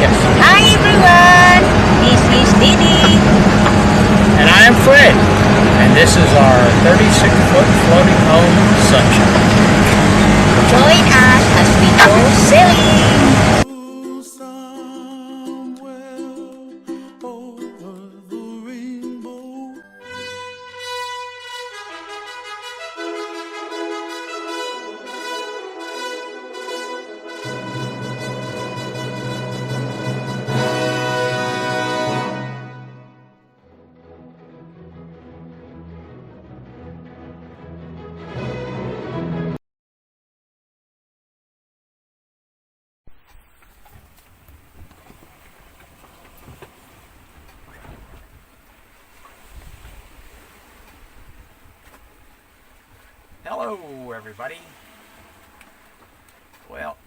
Yes. Hi everyone, this is Didi. And I am Fred. And this is our 36-foot floating home sunshine. Join us as we go sailing. Hello, everybody. Well,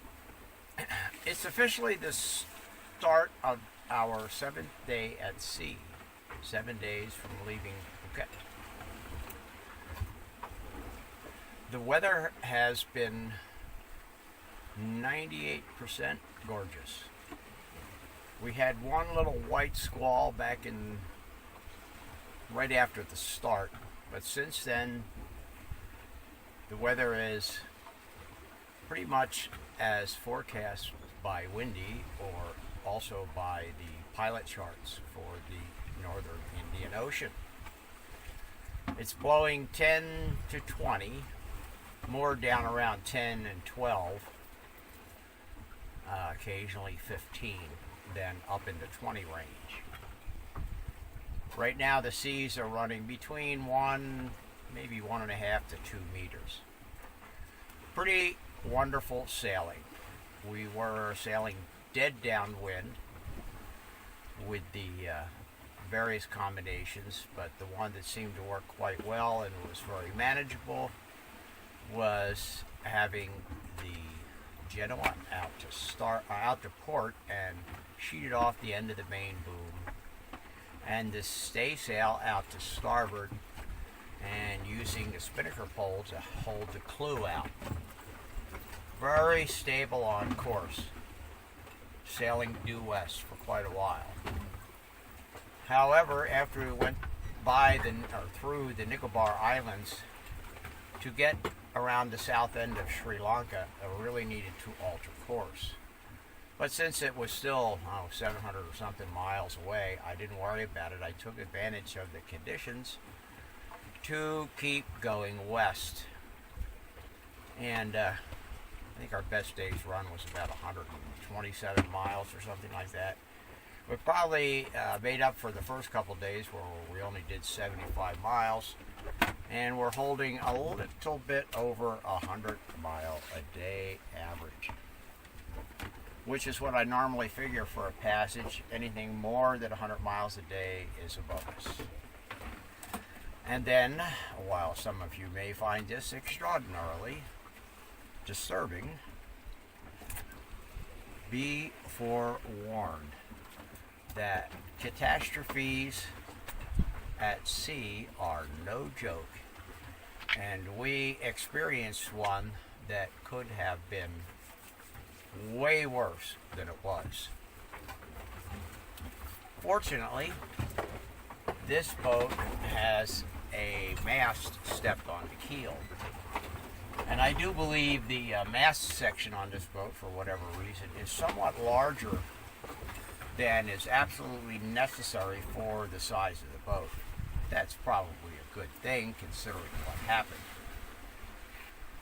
it's officially the start of our 7th day at sea. 7 days from leaving Phuket. The weather has been 98% gorgeous. We had one little white squall back in right after the start, but since then the weather is pretty much as forecast by Windy or also by the pilot charts for the northern Indian Ocean. It's blowing 10 to 20, more down around 10 and 12, occasionally 15, then up into 20 range. Right now the seas are running between 1, maybe 1.5 to 2 meters. Pretty wonderful sailing. We were sailing dead downwind with the various combinations, but the one that seemed to work quite well and was very manageable was having the Genoa out to port and sheeted off the end of the main boom, and the staysail out to starboard and using the spinnaker pole to hold the clew out. Very stable on course, sailing due west for quite a while. However, after we went through the Nicobar Islands to get around the south end of Sri Lanka, I really needed to alter course. But since it was still 700 or something miles away, I didn't worry about it. I took advantage of the conditions to keep going west. And I think our best day's run was about 127 miles or something like that. We probably made up for the first couple days where we only did 75 miles, and we're holding a little bit over 100 mile a day average, which is what I normally figure for a passage. Anything more than 100 miles a day is a bonus. And then, while some of you may find this extraordinarily disturbing, be forewarned that catastrophes at sea are no joke, and we experienced one that could have been way worse than it was. Fortunately, this boat has a mast stepped on the keel, and I do believe the mast section on this boat, for whatever reason, is somewhat larger than is absolutely necessary for the size of the boat. That's probably a good thing considering what happened.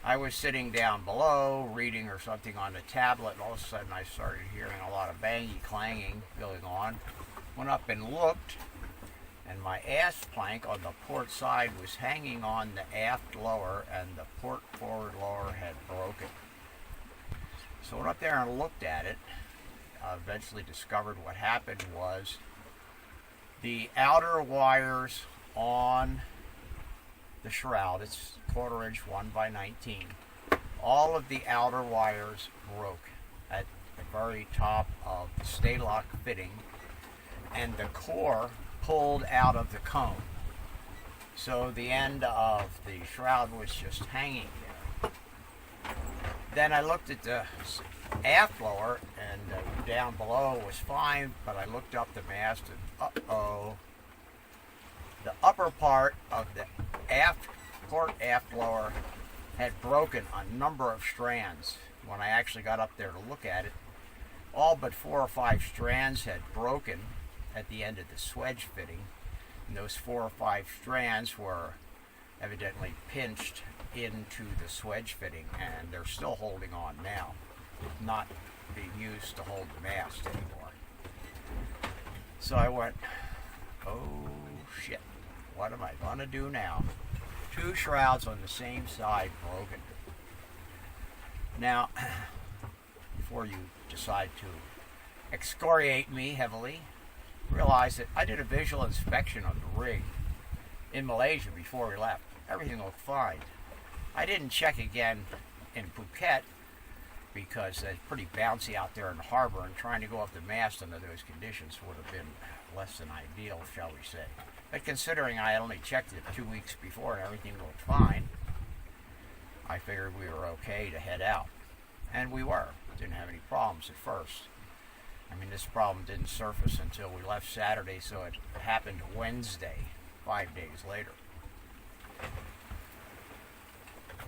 I was sitting down below reading or something on the tablet, and all of a sudden I started hearing a lot of banging, clanging going on. Went up and looked, and my aft plank on the port side was hanging on the aft lower, and the port forward lower had broken. So I went up there and looked at it. Eventually discovered what happened was the outer wires on the shroud, it's 1/4 inch 1x19, all of the outer wires broke at the very top of the stay lock fitting, and the core pulled out of the cone. So the end of the shroud was just hanging there. then I looked at the aft blower, and down below was fine, but I looked up the mast, and the upper part of the port aft blower had broken a number of strands. When I actually got up there to look at it, all but 4 or 5 strands had broken at the end of the swedge fitting, and those 4 or 5 strands were evidently pinched into the swedge fitting, and they're still holding on now, not being used to hold the mast anymore. So I went, oh shit, what am I going to do now? 2 shrouds on the same side broken. Now, before you decide to excoriate me heavily, realize that I did a visual inspection of the rig in Malaysia before we left. Everything looked fine. I didn't check again in Phuket because it's pretty bouncy out there in the harbor, and trying to go up the mast under those conditions would have been less than ideal, shall we say. But considering I only checked it 2 weeks before and everything looked fine, I figured we were okay to head out. And we were. Didn't have any problems at first. I mean, this problem didn't surface until we left Saturday, so it happened Wednesday, 5 days later.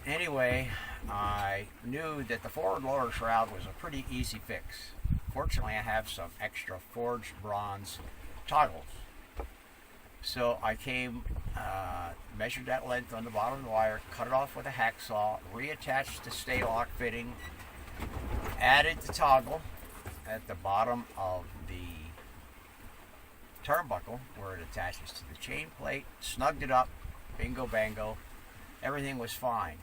Anyway, I knew that the forward lower shroud was a pretty easy fix. Fortunately, I have some extra forged bronze toggles. So I came, measured that length on the bottom of the wire, cut it off with a hacksaw, reattached the stay lock fitting, added the toggle at the bottom of the turnbuckle where it attaches to the chain plate, snugged it up, bingo bango, everything was fine.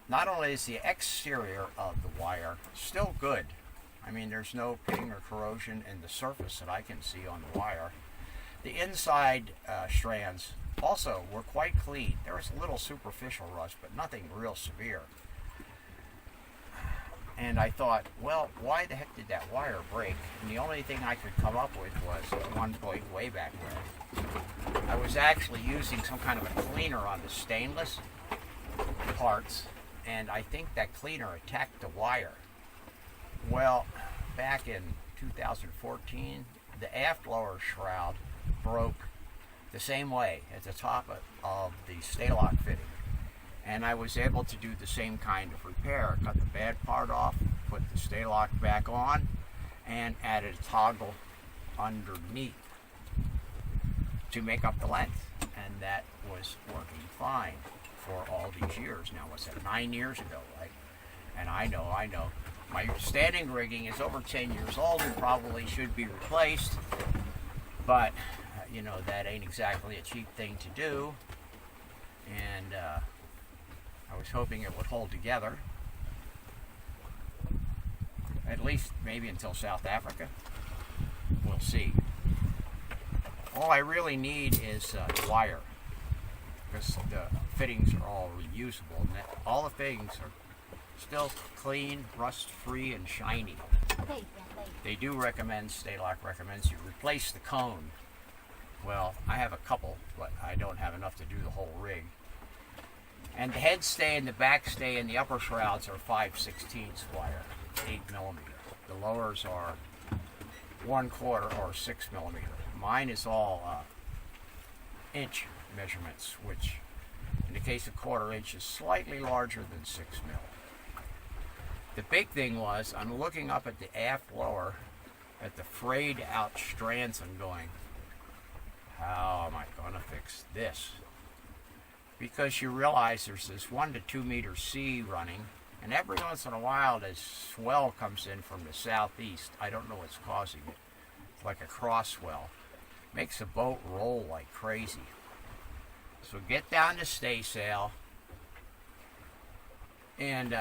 Not only is the exterior of the wire still good, I mean there's no ping or corrosion in the surface that I can see on the wire. The inside strands also were quite clean. There was a little superficial rust, but nothing real severe. And I thought, well, why the heck did that wire break? And the only thing I could come up with was one point way back when. I was actually using some kind of a cleaner on the stainless parts, and I think that cleaner attacked the wire. Well, back in 2014, the aft lower shroud broke the same way at the top of the stay lock fitting. And I was able to do the same kind of repair. Cut the bad part off, put the stay lock back on, and added a toggle underneath to make up the length. And that was working fine for all these years. Now, what's that, 9 years ago, right? And I know. My standing rigging is over 10 years old and probably should be replaced. But, that ain't exactly a cheap thing to do. And, I was hoping it would hold together, at least maybe until South Africa. We'll see. All I really need is wire, because the fittings are all reusable, and all the fittings are still clean, rust-free, and shiny. They do recommend, Staylock recommends you replace the cone. Well, I have a couple, but I don't have enough to do the whole rig. And the head stay and the back stay and the upper shrouds are 5/16 wire, 8mm. The lowers are 1/4 or 6mm. Mine is all inch measurements, which in the case of 1/4 inch is slightly larger than 6mm. The big thing was, I'm looking up at the aft lower at the frayed out strands and going, how am I going to fix this? Because you realize there's this 1 to 2 meter sea running, and every once in a while this swell comes in from the southeast. I don't know what's causing it. It's like a cross swell. Makes the boat roll like crazy. So get down to staysail and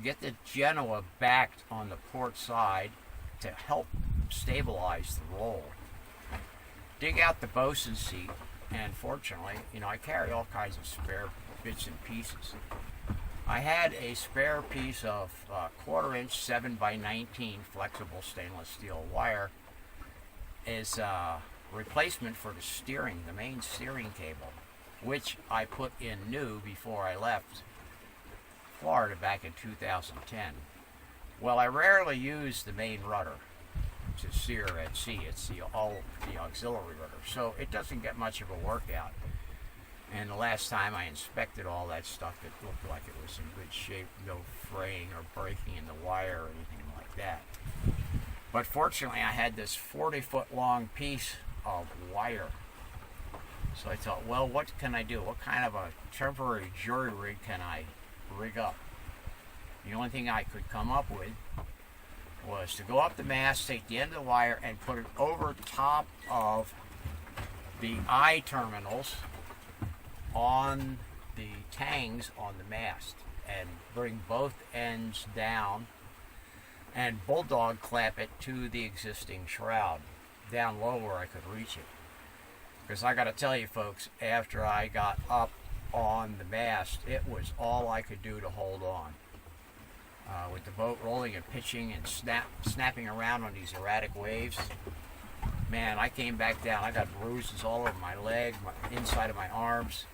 get the Genoa backed on the port side to help stabilize the roll. Dig out the bosun seat. And fortunately, I carry all kinds of spare bits and pieces. I had a spare piece of 1/4 inch 7x19 flexible stainless steel wire as a replacement for the main steering cable, which I put in new before I left Florida back in 2010. Well, I rarely use the main rudder to steer at sea. It's the auxiliary rudder, so it doesn't get much of a workout. And the last time I inspected all that stuff, it looked like it was in good shape, no fraying or breaking in the wire or anything like that. But fortunately, I had this 40-foot long piece of wire. So I thought, well, what can I do? What kind of a temporary jury rig can I rig up? The only thing I could come up with was to go up the mast, take the end of the wire, and put it over top of the eye terminals on the tangs on the mast, and bring both ends down and bulldog clamp it to the existing shroud down low where I could reach it. Because I got to tell you folks, after I got up on the mast, it was all I could do to hold on. With the boat rolling and pitching and snapping around on these erratic waves, man, I came back down. I got bruises all over my leg, inside of my arms,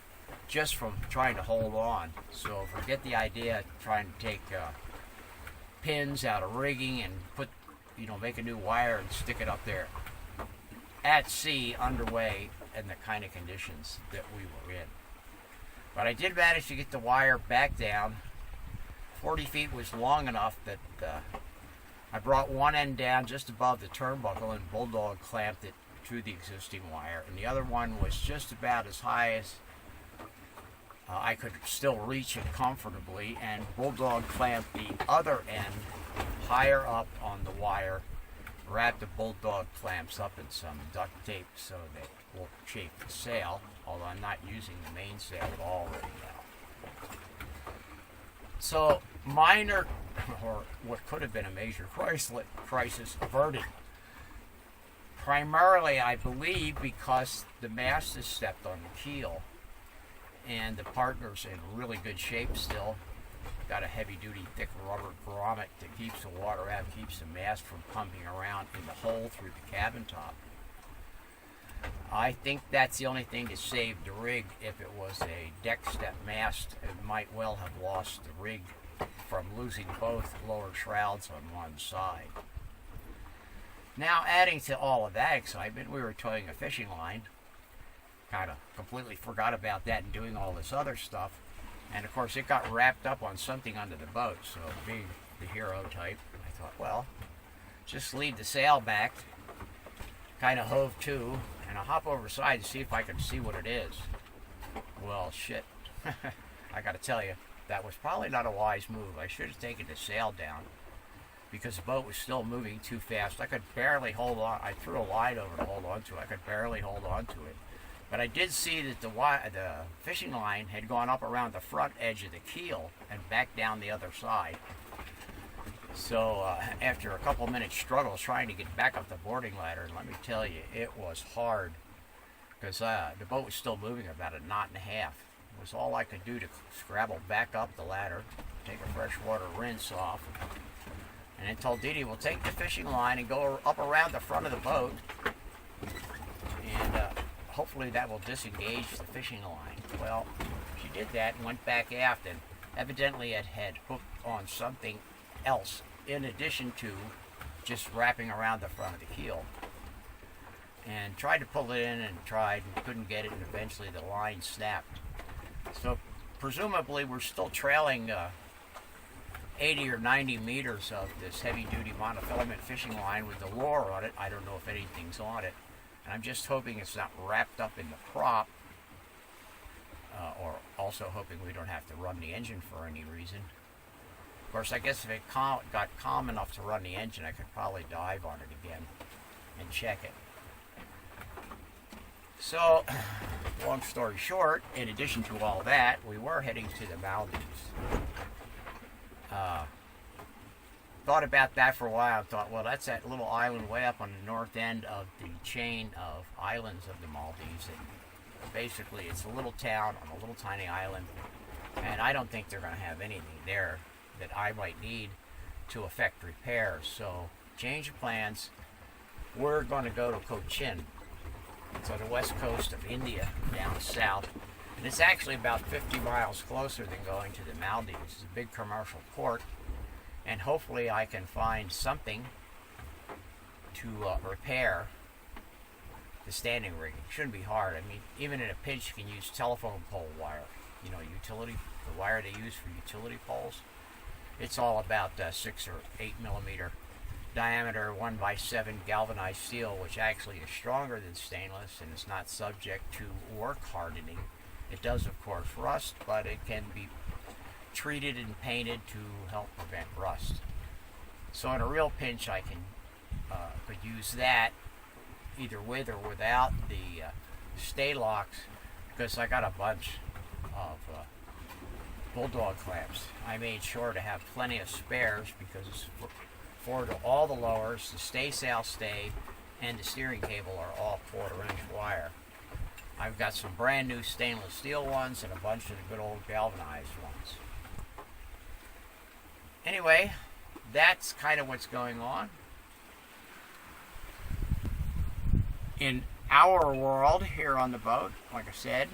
just from trying to hold on. So forget the idea of trying to take pins out of rigging and make a new wire and stick it up there. At sea, underway, in the kind of conditions that we were in. But I did manage to get the wire back down. 40 feet was long enough that I brought one end down just above the turnbuckle and bulldog clamped it to the existing wire, and the other one was just about as high as I could still reach it comfortably, and bulldog clamped the other end higher up on the wire, wrapped the bulldog clamps up in some duct tape so they won't chafe the sail, although I'm not using the mainsail at all right now. So minor, or what could have been a major crisis averted. Primarily, I believe, because the mast is stepped on the keel, and the partner's in really good shape still. Got a heavy-duty, thick rubber grommet that keeps the water out, keeps the mast from pumping around in the hole through the cabin top. I think that's the only thing that saved the rig. If it was a deck step mast, it might well have lost the rig from losing both lower shrouds on one side. Now, adding to all of that excitement, we were towing a fishing line. Kind of completely forgot about that and doing all this other stuff. And of course, it got wrapped up on something under the boat. So, being the hero type, I thought, well, just leave the sail back, kind of hove to, and I'll hop over the side and see if I can see what it is. Well, shit. I got to tell you, that was probably not a wise move. I should have taken the sail down, because the boat was still moving too fast. I could barely hold on. I threw a line over to hold on to it. I could barely hold on to it. But I did see that the fishing line had gone up around the front edge of the keel and back down the other side. So after a couple minutes struggle trying to get back up the boarding ladder, and let me tell you, it was hard, because the boat was still moving about a knot and a half. It was all I could do to scrabble back up the ladder, take a freshwater rinse off, and then told Dee Dee, we'll take the fishing line and go up around the front of the boat, and hopefully that will disengage the fishing line. Well, she did that and went back aft, and evidently it had hooked on something else in addition to just wrapping around the front of the keel. And tried to pull it in and couldn't get it, and eventually the line snapped. So presumably we're still trailing 80 or 90 meters of this heavy-duty monofilament fishing line with the lure on it. I don't know if anything's on it. And I'm just hoping it's not wrapped up in the prop, or also hoping we don't have to run the engine for any reason. Of course, I guess if it got calm enough to run the engine, I could probably dive on it again and check it. So, long story short, in addition to all that, we were heading to the Maldives. Thought about that for a while. Thought, well, that's that little island way up on the north end of the chain of islands of the Maldives. And basically, it's a little town on a little tiny island, and I don't think they're going to have anything there that I might need to effect repairs. So, change of plans. We're going to go to Cochin. It's on the west coast of India, down south. And it's actually about 50 miles closer than going to the Maldives. It's a big commercial port, and hopefully I can find something to repair the standing rig. It shouldn't be hard. I mean, even in a pinch, you can use telephone pole wire. You know, the wire they use for utility poles. It's all about 6 or 8 millimeter diameter 1x7 galvanized steel, which actually is stronger than stainless and is not subject to work hardening. It does, of course, rust, but it can be treated and painted to help prevent rust. So in a real pinch, I could use that either with or without the stay locks, because I got a bunch of bulldog clamps. I made sure to have plenty of spares because for all the lowers, the stay sail stay and the steering cable are all 1/4 inch wire. I've got some brand new stainless steel ones and a bunch of the good old galvanized ones. Anyway, that's kind of what's going on. In our world here on the boat, like I said,